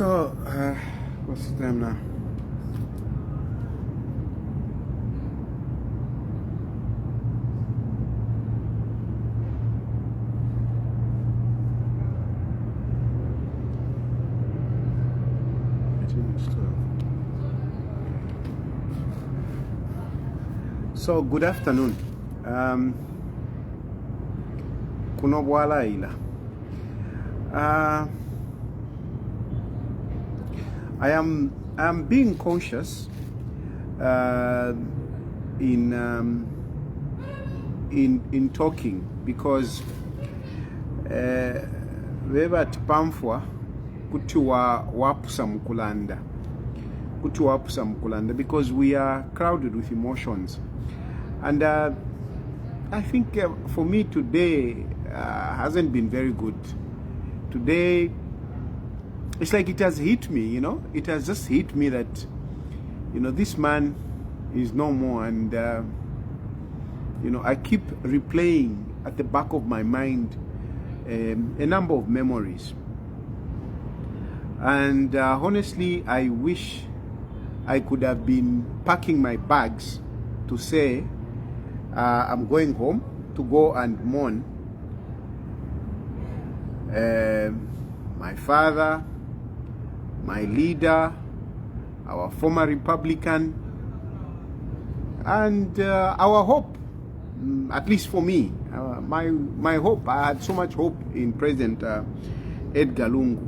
So, what's the time now? So, good afternoon. Kuno bwala ila. I am being conscious in talking because weba tipamfwa kutiwa wapusa mukulanda because we are crowded with emotions, and I think for me today hasn't been very good. Today it's like it has hit me, you know, it has just hit me that, you know, this man is no more, and you know, I keep replaying at the back of my mind a number of memories, and honestly I wish I could have been packing my bags to say I'm going home to go and mourn my father, my leader, our former Republican, and our hope, at least for me, my hope. I had so much hope in President Edgar Lungu.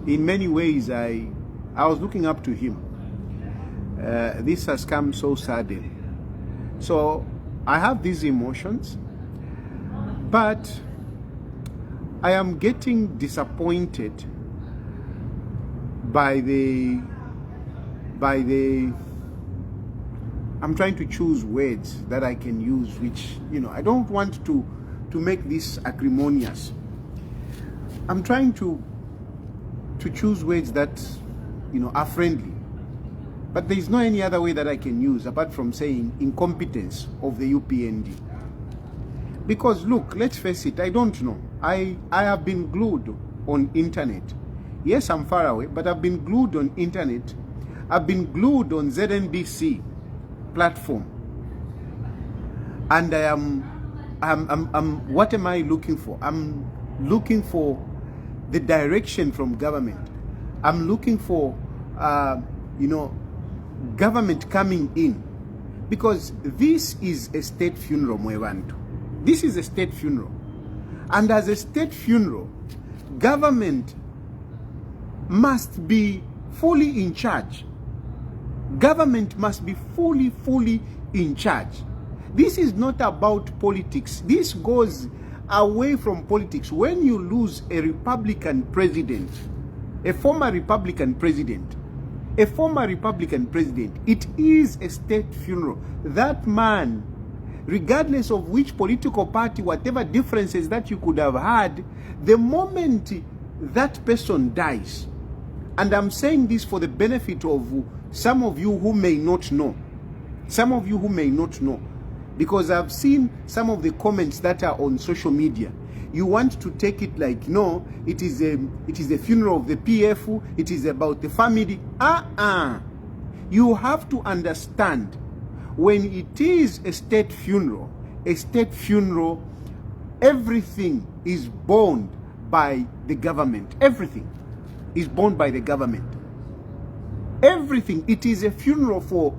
In many ways, I was looking up to him. This has come so sudden. So I have these emotions, but I am getting disappointed by the I'm trying to choose words that I can use, which, you know, I don't want to make this acrimonious. I'm trying to choose words that, you know, are friendly, but there is no any other way that I can use apart from saying incompetence of the Upnd. Because look, let's face it, I don't know. I have been glued on internet. Yes, I'm far away, but I've been glued on internet. I've been glued on ZNBC platform. And what am I looking for? I'm looking for the direction from government. I'm looking for, you know, government coming in. Because this is a state funeral, Mwevantu. This is a state funeral. And as a state funeral, government must be fully in charge. Government must be fully in charge. This is not about politics. This goes away from politics. When you lose a Republican president, a former Republican president, it is a state funeral. That man, regardless of which political party, whatever differences that you could have had, the moment that person dies, and I'm saying this for the benefit of some of you who may not know, because I've seen some of the comments that are on social media. You want to take it like, no, it is a funeral of the PF, it is about the family. You have to understand, when it is a state funeral, everything is borne by the government. Everything is borne by the government. Everything. It is a funeral for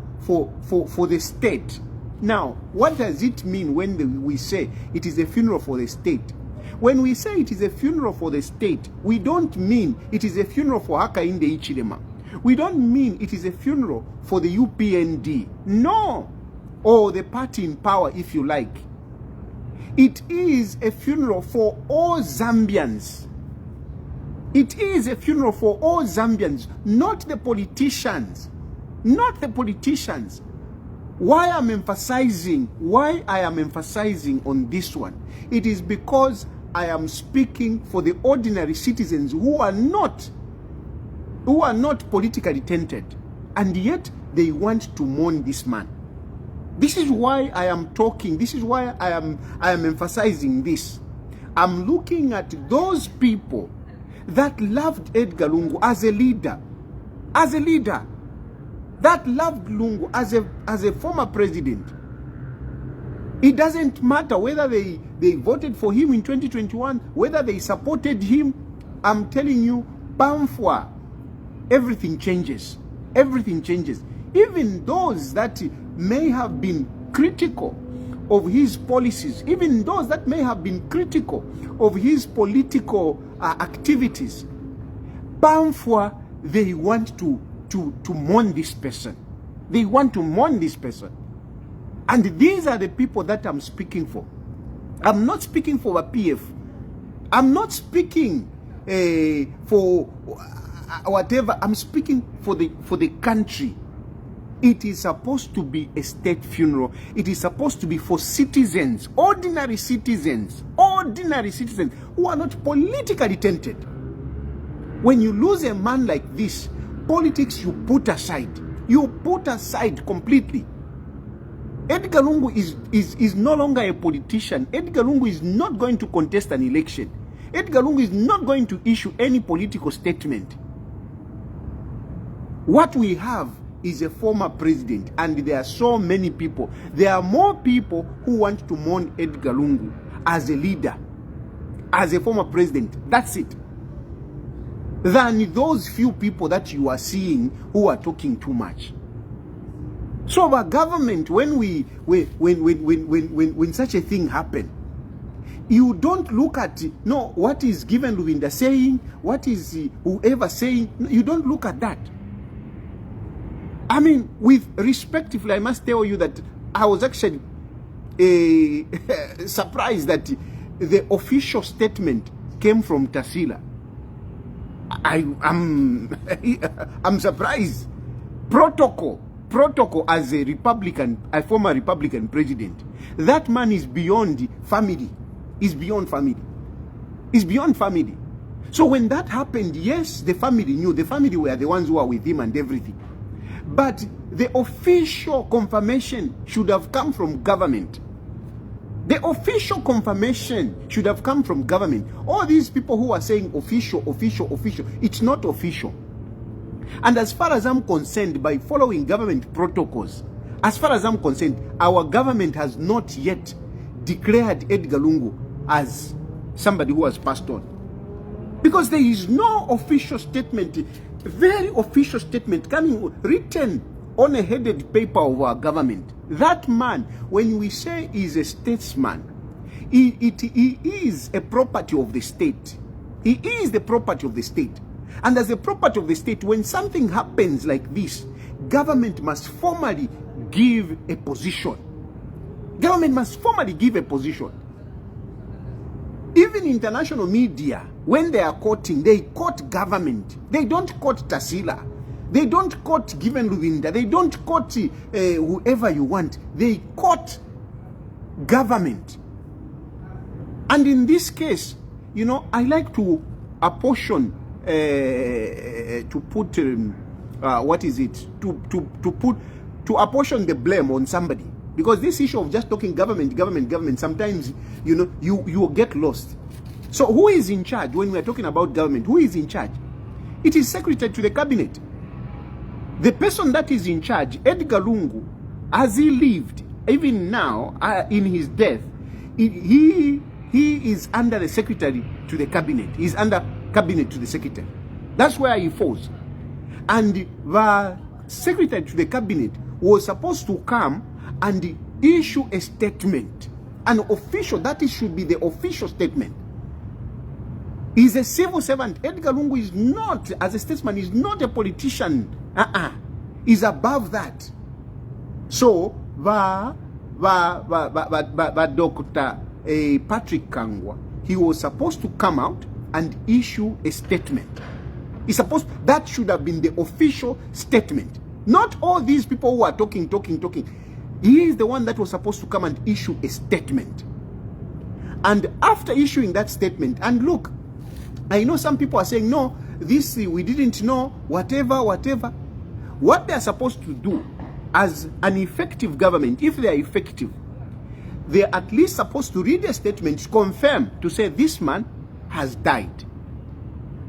the state. Now, what does it mean when we say it is a funeral for the state? When we say it is a funeral for the state, we don't mean it is a funeral for Hakainde Hichilema. We don't mean it is a funeral for the UPND. No. Or the party in power, if you like. It is a funeral for all Zambians. It is a funeral for all Zambians, not the politicians. Not the politicians. Why I am emphasizing on this one? It is because I am speaking for the ordinary citizens who are not politically tainted, and yet they want to mourn this man. This is why I am talking. This is why I am emphasizing this. I'm looking at those people that loved Edgar Lungu as a leader, that loved Lungu as a former president. It doesn't matter whether they voted for him in 2021, whether they supported him. I'm telling you, Bamfwa, everything changes. Everything changes. Even those that may have been critical of his policies, even those that may have been critical of his political activities, Bamfwa, they want to mourn this person. They want to mourn this person. And these are the people that I'm speaking for. I'm not speaking for a PF. I'm not speaking for whatever. I'm speaking for the country. It is supposed to be a state funeral. It is supposed to be for citizens, ordinary citizens who are not politically tainted. When you lose a man like this, politics you put aside. You put aside completely. Edgar Lungu is no longer a politician. Edgar Lungu is not going to contest an election. Edgar Lungu is not going to issue any political statement. What we have is a former president, and there are so many people. There are more people who want to mourn Edgar Lungu as a leader, as a former president. That's it. Than those few people that you are seeing who are talking too much. So our government, when such a thing happen, you don't look at what is Given Luvinda saying, what is whoever saying. You don't look at that. I mean, with respectfully, I must tell you that I was actually surprised that the official statement came from Tasila. I'm surprised. Protocol as a Republican, a former Republican president. That man is beyond family. Is beyond family. Is beyond family. So when that happened, yes, the family knew. The family were the ones who were with him and everything. But the official confirmation should have come from government. The official confirmation should have come from government. All these people who are saying official, it's not official. And as far as I'm concerned, by following government protocols, as far as I'm concerned, our government has not yet declared Edgar Lungu as somebody who has passed on. Because there is no official statement, very official statement coming written on a headed paper of our government. That man, when we say he's a statesman, he is a property of the state. He is the property of the state. And as a property of the state, when something happens like this, government must formally give a position. Government must formally give a position. Even international media, when they are quoting, they quote government. They don't quote Tasila. They don't quote Given Luvinda. They don't quote whoever you want. They quote government. And in this case, you know, I like to apportion, to put, what is it? To apportion the blame on somebody. Because this issue of just talking government, sometimes, you know, you will get lost. So who is in charge when we are talking about government? Who is in charge? It is secretary to the cabinet. The person that is in charge, Edgar Lungu, as he lived, even now, in his death, he is under the secretary to the cabinet. He's under cabinet to the secretary. That's where he falls. And the secretary to the cabinet was supposed to come and issue a statement, an official, that should be the official statement. He's a civil servant. Edgar Lungu is not, as a statesman, is not a politician. He's above that. So, Dr. Patrick Kangwa, he was supposed to come out and issue a statement. That should have been the official statement. Not all these people who are talking. He is the one that was supposed to come and issue a statement. And after issuing that statement, and look, I know some people are saying, no, this we didn't know, whatever. What they are supposed to do as an effective government, if they are effective, they are at least supposed to read a statement to confirm, to say this man has died.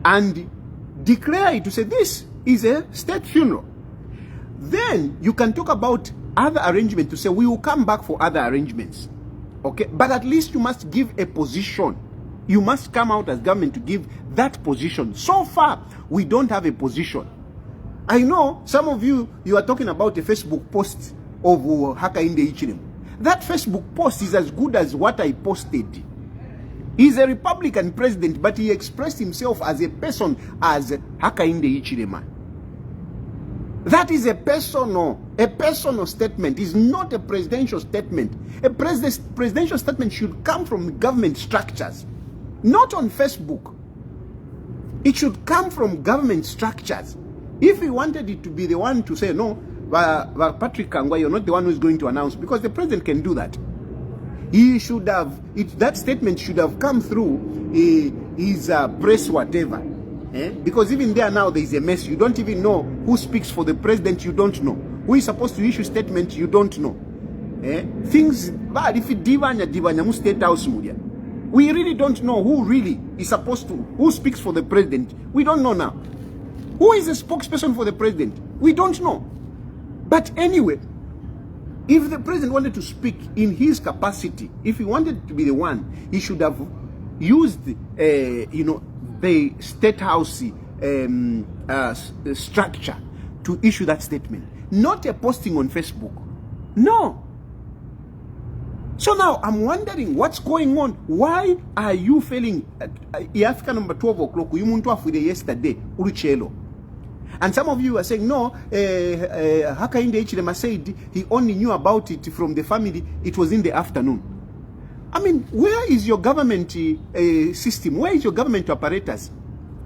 and declare it to say this is a state funeral. Then you can talk about other arrangements to say we will come back for other arrangements. Okay, but at least you must give a position. You must come out as government to give that position. So far, we don't have a position. I know some of you are talking about a Facebook post of Hakainde Hichilema. That Facebook post is as good as what I posted. He's a Republican president, but he expressed himself as a person as Hakainde Hichilema. That is a personal statement. It's not a presidential statement. A presidential statement should come from government structures, not on Facebook. It should come from government structures. If he wanted it to be the one to say, no, Patrick Kangwa, you're not the one who's going to announce, because the president can do that. He should have, that statement should have come through his press whatever. Because even there now, there is a mess. You don't even know who speaks for the president. You don't know who is supposed to issue statement. You don't know. Things bad. If it divanya state house media, we really don't know who really is supposed to, who speaks for the president. We don't know now. Who is the spokesperson for the president? We don't know. But anyway, if the president wanted to speak in his capacity, if he wanted to be the one, he should have used, the state house structure to issue that statement, not a posting on Facebook. No. So now I'm wondering what's going on. Why are you failing at Africa number 12 o'clock? You muntu afude yesterday uruchelo. And some of you are saying no. Hakainde Hichilema said he only knew about it from the family. It was in the afternoon. I mean, where is your government system? Where is your government apparatus?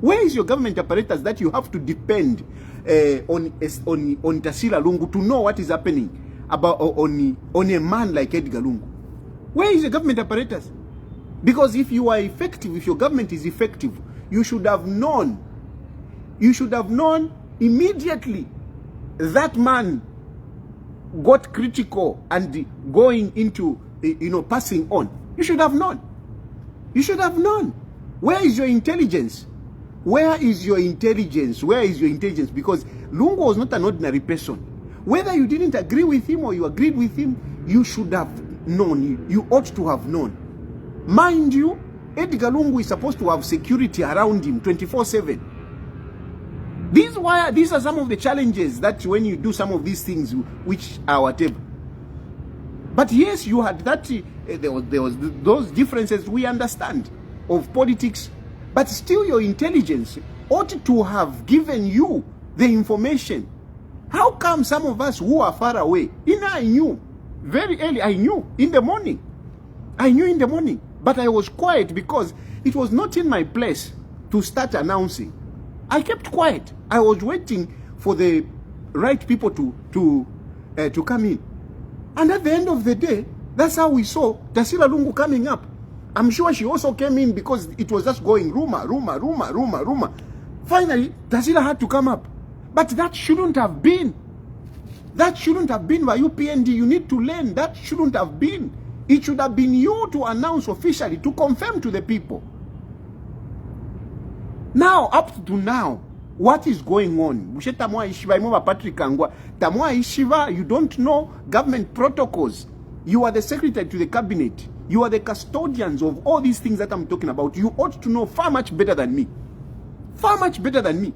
Where is your government apparatus that you have to depend on Tasila Lungu to know what is happening about on a man like Edgar Lungu? Where is the government apparatus? Because if you are effective, if your government is effective, you should have known. You should have known immediately that man got critical and going into passing on. You should have known. You should have known. Where is your intelligence? Where is your intelligence? Where is your intelligence? Because Lungu was not an ordinary person. Whether you didn't agree with him or you agreed with him, you should have known. You ought to have known. Mind you, Edgar Lungu is supposed to have security around him 24/7. These are some of the challenges that when you do some of these things, which are whatever. But yes, you had that, there was those differences we understand of politics, but still your intelligence ought to have given you the information. How come some of us who are far away, I knew very early, I knew in the morning, but I was quiet because it was not in my place to start announcing. I kept quiet. I was waiting for the right people to come in. And at the end of the day, that's how we saw Tasila Lungu coming up. I'm sure she also came in because it was just going rumor. Finally, Tasila had to come up. But that shouldn't have been. That shouldn't have been by Upnd. You need to learn. That shouldn't have been. It should have been you to announce officially, to confirm to the people. Now, up to now, what is going on? Patrick Kangwa, you don't know government protocols. You are the secretary to the cabinet. You are the custodians of all these things that I'm talking about. You ought to know far much better than me. Far much better than me.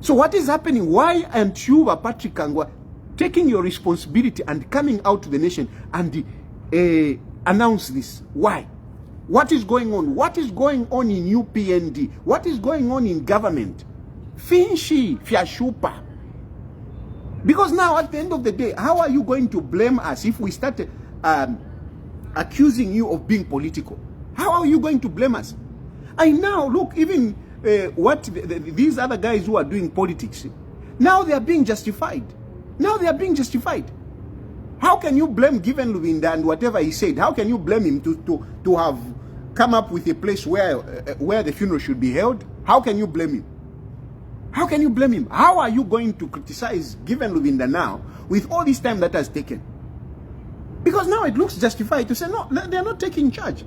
So what is happening? Why aren't you, Patrick Kangwa, taking your responsibility and coming out to the nation and announce this? Why? What is going on? What is going on in Upnd? What is going on in government? Finshi, Fiashupa. Because now at the end of the day, how are you going to blame us if we start accusing you of being political? How are you going to blame us? I now look, even these other guys who are doing politics, now they are being justified. Now they are being justified. How can you blame Given Luvinda and whatever he said? How can you blame him to have come up with a place where the funeral should be held? How can you blame him? How can you blame him? How are you going to criticize Given Luvinda now with all this time that has taken? Because now it looks justified to say, no, they are not taking charge.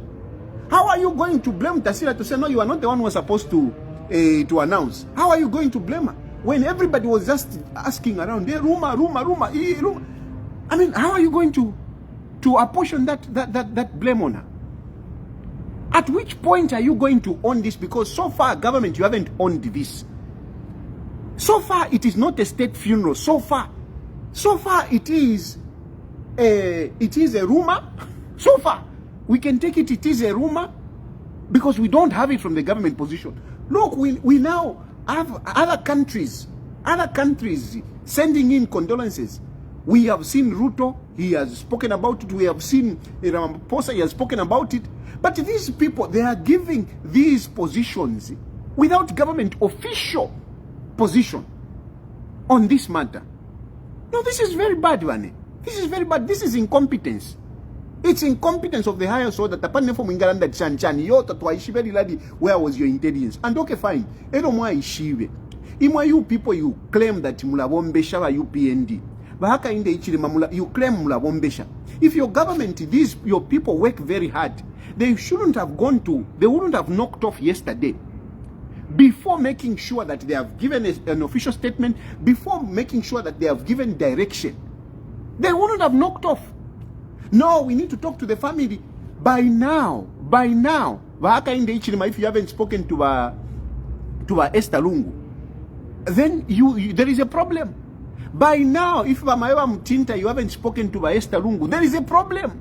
How are you going to blame Tasila to say, no, you are not the one who was supposed to to announce. How are you going to blame her when everybody was just asking around, hey, rumor. I mean, how are you going to apportion that blame on her? At which point are you going to own this? Because so far, government, you haven't owned this. So far, it is not a state funeral. So far, it is a rumor. So far, we can take it. It is a rumor because we don't have it from the government position. Look, we now have other countries sending in condolences. We have seen Ruto, he has spoken about it. We have seen Ramaphosa, he has spoken about it. But these people, they are giving these positions without government official position on this matter. No, this is very bad, Vane. This is very bad. This is incompetence. It's incompetence of the highest order. Tapane from Ingalanda Chanchan. Yo, Tatuaishibe ladi, where was your intelligence? And okay, fine. Ero mwa ishive. Imwa you people, you claim that mulabombesha wa Upnd. Bahaka inde ichile mamula, you claim mulabombesha. If your government, your people work very hard, they wouldn't have knocked off yesterday. Before making sure that they have given an official statement, before making sure that they have given direction, they wouldn't have knocked off. No, we need to talk to the family. By now, if you haven't spoken to Esther Lungu, then there is a problem. By now, if you haven't spoken to Esther Lungu, there is a problem.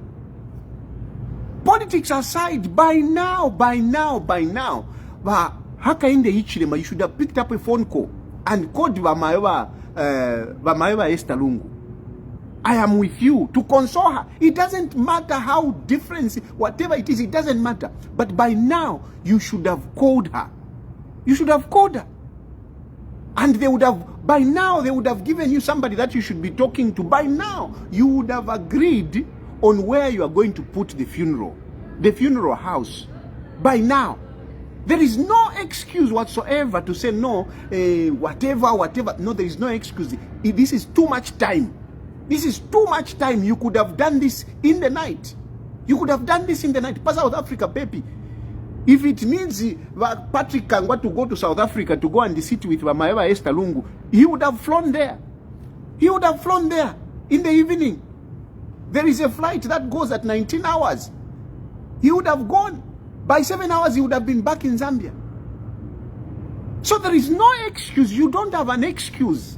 Politics aside, by now, you should have picked up a phone call and called Esther Lungu. I am with you to console her. It doesn't matter how different, whatever it is, it doesn't matter. But by now, you should have called her. You should have called her. And by now, they would have given you somebody that you should be talking to. By now, you would have agreed on where you are going to put the funeral house. By now. There is no excuse whatsoever to say no, whatever. No, there is no excuse. This is too much time. This is too much time. You could have done this in the night. Pass South Africa, baby. If it means Patrick Kangwa to go to South Africa to go and sit with Maeva Esther Lungu, he would have flown there. In the evening. There is a flight that goes at 19 hours. He would have gone. By 7 hours, he would have been back in Zambia. So there is no excuse. You don't have an excuse.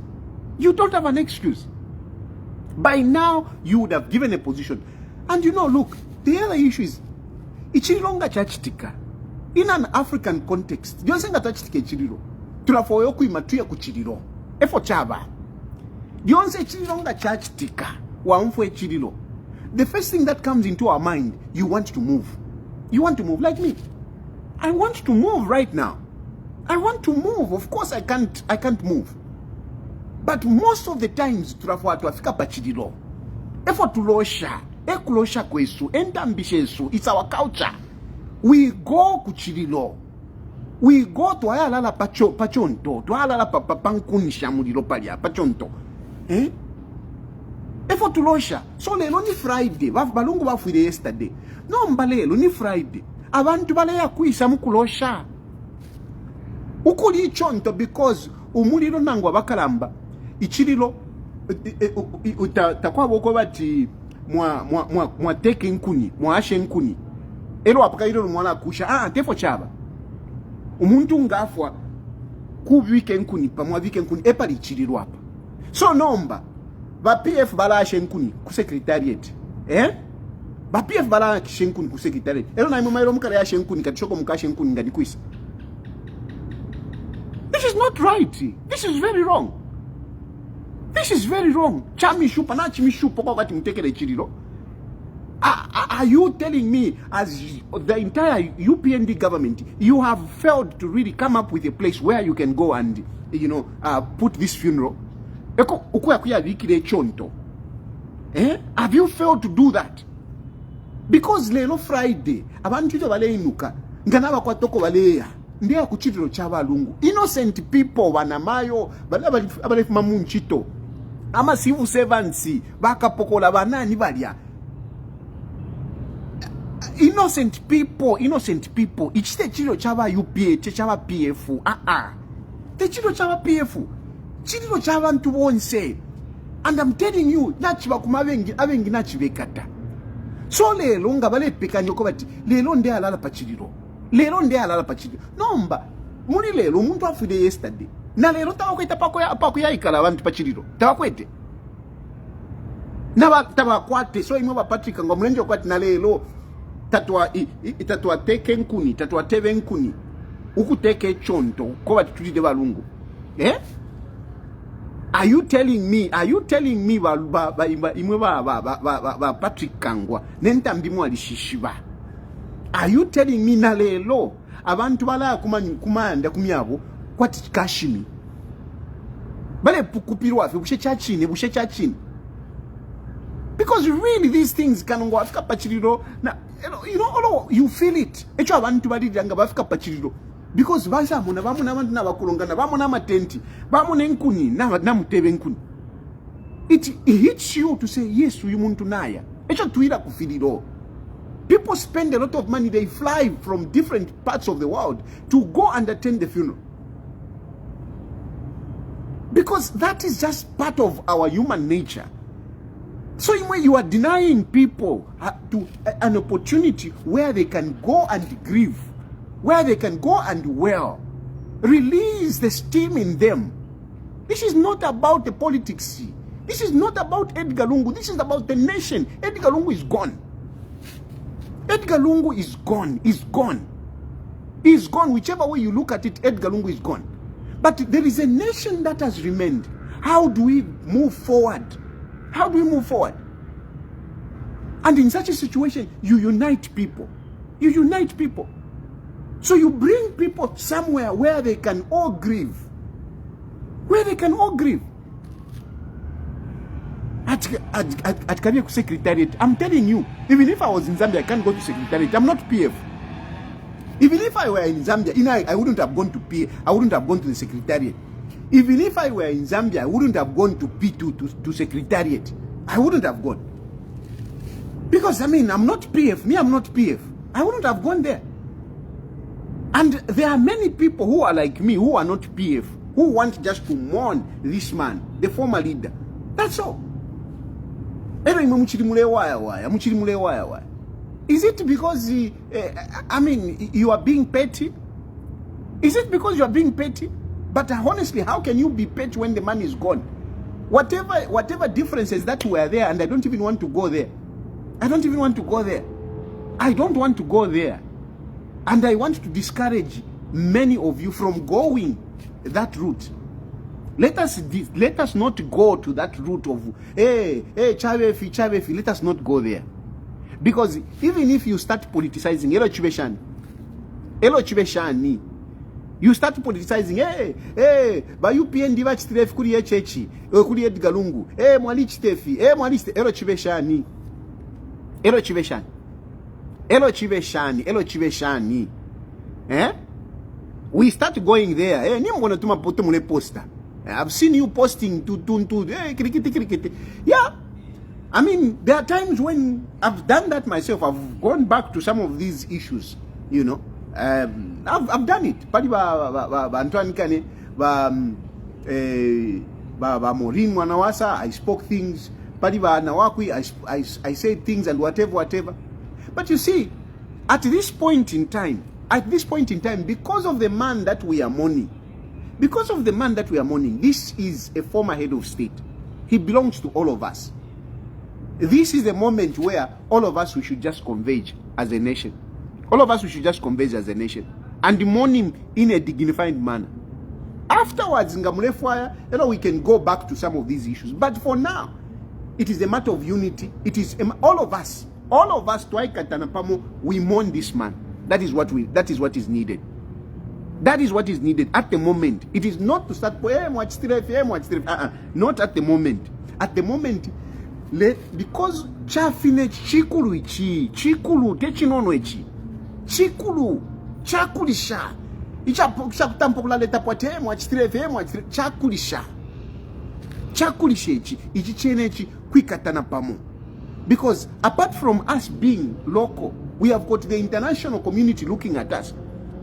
By now, you would have given a position. And look, the other issue is, ichilonga chachitika. In an African context, you say that chachitika ichiliro. Tulafoyoku imatuya kuchiliro. Efo chaba. You say ichilonga chachitika. Waumfo ichiliro. The first thing that comes into our mind, you want to move. You want to move like me. I want to move right now. I want to move. Of course I can't move. But most of the times tuafika pachidilo. Efo tulosha, ekulosha kwesu, entambishesu, it's our culture. We go kuchidilo. We go to ayalala pachonto, to ayalala pankunisha mulilo palia pachonto. Efo tulosha. So lelo ni Friday, balungu bafuire yesterday. No mbalelo ni Friday. Abantu baleya kuisa mukulosha. Ukuli chonto because umuliro nangwa bakalamba. Ichirilo takwa boko bati mwa teke nkuni, mwa ashe nkuni. Elo apakairo mwana kusha. Tefo chaba. Umuntu ngafwa kubike nkuni, pamwa vike nkuni epa lichirilo hapa. So nomba ba PF bala ashe nkuni ku secretariat. Ba PF bala ashe nkuni ku secretariat. Elo na imumairo mukale ashe nkuni katishoko mukashe nkuni ngadi kuisa. This is not right. This is very wrong. Chamishu panachimishu poko kati mtekele chirilo. Are you telling me, as the entire UPND government, you have failed to really come up with a place where you can go and, put this funeral? Have you failed to do that? Because lelo Friday, abantu bale inuka, nganaba kwa toko baleya. Ndia kuchitiro chaba lungu. Innocent people wanamayo, abale mamunchito. Ama civil servants, baka pokola banani balia. innocent people ichite chiro chava UPA chava PF techiro chava PF chiro chava ntu bonse. And I'm telling you, nachiba kumavengi avengi nachibekata. So lelo ngabale peka nyoko bati lelo nde alala pachiriro. Lelo nde alala pachiriro. Nomba muri lelo muntu afide yesterday. Na lelo tawakweta pako ya ikala abantu pachiriro. Tawakwete. Tawakwate so imoba Patrick ngomlenjo kwati na lelo tatwa teke nkuni, tatwa teve nkuni. Uku teke chonto ko bati tulide balungu. Are you telling me ba Patrick Kangwa nentambimu alishishiba? Are you telling me na lelo abantu bala kumanda kumyabo kwati kashimi bale kupirwa fe bushe chachini? Because really these things kanongo afika pachiriro na you feel it. Echo abantu bali danga bafika pachiriro. Because baza muna bamuna abantu nabakulongana bamuna matenti bamuna enkuni na mutebe enkuni. It hits you to say yes uyu muntu naya. Echo tuira kufiliro. People spend a lot of money, they fly from different parts of the world to go and attend the funeral. Because that is just part of our human nature. So when you are denying people an opportunity where they can go and grieve, where they can go and wail, release the steam in them. This is not about the politics. This is not about Edgar Lungu. This is about the nation. Edgar Lungu is gone. Edgar Lungu is gone. He's gone. He's gone. Whichever way you look at it, Edgar Lungu is gone. But there is a nation that has remained. How do we move forward? How do we move forward? And in such a situation, you unite people. You unite people. So you bring people somewhere where they can all grieve. Where they can all grieve. At Kariaku Secretariat, I'm telling you, even if I was in Zambia, I can't go to Secretariat. I'm not PF. Even if I were in Zambia, I wouldn't have gone to PF. I wouldn't have gone to the Secretariat. Even if I were in Zambia, I wouldn't have gone to P2 to Secretariat. I wouldn't have gone. Because, I mean, I'm not PF. Me, I'm not PF. I wouldn't have gone there. And there are many people who are like me, who are not PF, who want just to mourn this man, the former leader. That's all. Is it because, I mean, you are being petty? Is it because you are being petty? But honestly, how can you be petty when the man is gone? Whatever differences that were there, and I don't even want to go there. I don't even want to go there. I don't want to go there. And I want to discourage many of you from going that route. Let us not go to that route of Chavefi. Let us not go there. Because even if you start politicizing, you start politicizing, ba Upnd bachitrefi kuri echechi, kuri Edgar Lungu, mwali chitefi, mwali chiveshani. We start going there. I've seen you posting cricket. Yeah. I mean, there are times when I've done that myself. I've gone back to some of these issues, you know. I've done it. Maureen Wanawasa, I spoke things. I said things and whatever. But you see, at this point in time, because of the man that we are mourning, this is a former head of state. He belongs to all of us. This is the moment where all of us, we should just converge as a nation. All of us, we should just converge as a nation and mourn him in a dignified manner. Afterwards, we can go back to some of these issues. But for now, it is a matter of unity. It is all of us, we mourn this man. That is what is needed. That is what is needed at the moment. It is not to start not at the moment. At the moment, because chafine chikulu chikulu techinono chikulu chakulisha ichakutampola leta pote chakulisha ichi chenechi kwikatana pamo. Because apart from us being local, We have got the international community looking at us.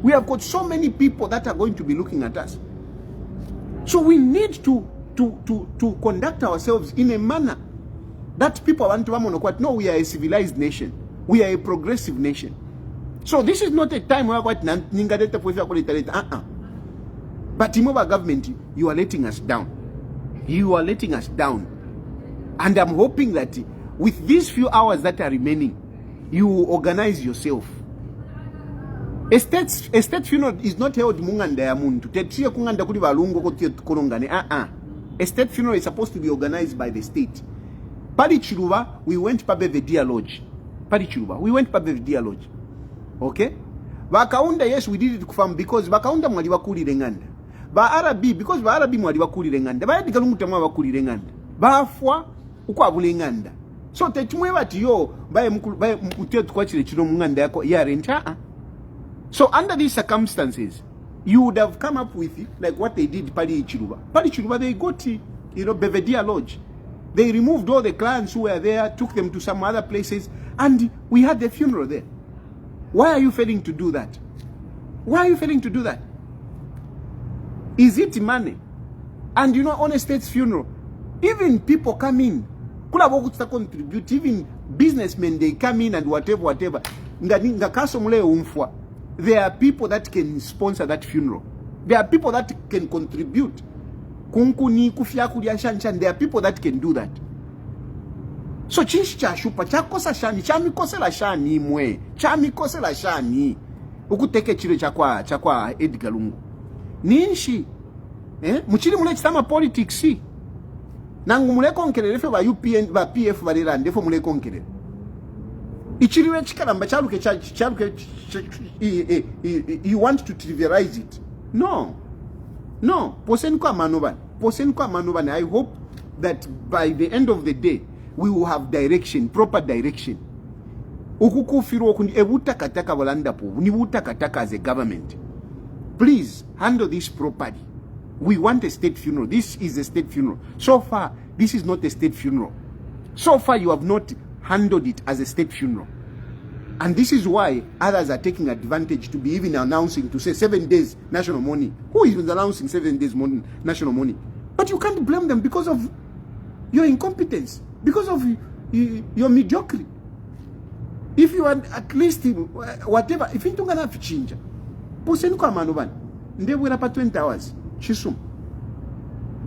We have got so many people that are going to be looking at us. So we need to conduct ourselves in a manner that people want to no, we are a civilized nation. We are a progressive nation. So this is not a time where but Imoba government, you are letting us down. You are letting us down. And I'm hoping that with these few hours that are remaining, you organize yourself. A state funeral is not held munganda ya muntu. Tetriye kunganda kuli balungo kotiye kolongane. A state funeral is supposed to be organized by the state. Pali Chiluba, we went pa Belvedere Lodge. Pali Chiluba, we went pa Belvedere Lodge. Okay? Bakaunda, yes, we did it kufam because Bakaunda mwali wakuli renganda. Ba Arabi, because ba Arabi mwali wakuli renganda. Ba yadi kalungu tamwa wakuli renganda. Ba afwa, ukwa bulenganda. So tetumwe bati yo, bae mutio tukwa chile chino munganda yako, ya renta. So under these circumstances, you would have come up with it, like what they did Pali Chiluba. Pali Chiluba, they got, Belvedere Lodge. They removed all the clients who were there, took them to some other places, and we had the funeral there. Why are you failing to do that? Why are you failing to do that? Is it money? And on a state's funeral, even people come in, contribute, even businessmen, they come in and whatever. There are people that can sponsor that funeral. There are people that can contribute. There are people that can do that. So chinshi cha shupa chakosa shani chamikosela shani mwe chamikosela shani ukuteke chile chakwa Edgar Lungu ninshi muchili mule chitama politics nangu mule konkelele fe ba UPN ba PF balirande fo mule konkelele ichiliwe chikalamba chaluke you want to trivialize it. No posen kwa manobani. I hope that by the end of the day we will have direction, proper direction. As a government, please handle this properly. We want a state funeral. This is a state funeral. So far, this is not a state funeral. So far, you have not handled it as a state funeral. And this is why others are taking advantage to be even announcing to say 7 days national mourning. Who is announcing 7 days national mourning? But you can't blame them because of your incompetence, because of your mediocrity. If you are at least whatever, if you don't have change, posen kwa manubani, ndewe rapa 20 hours, chisum.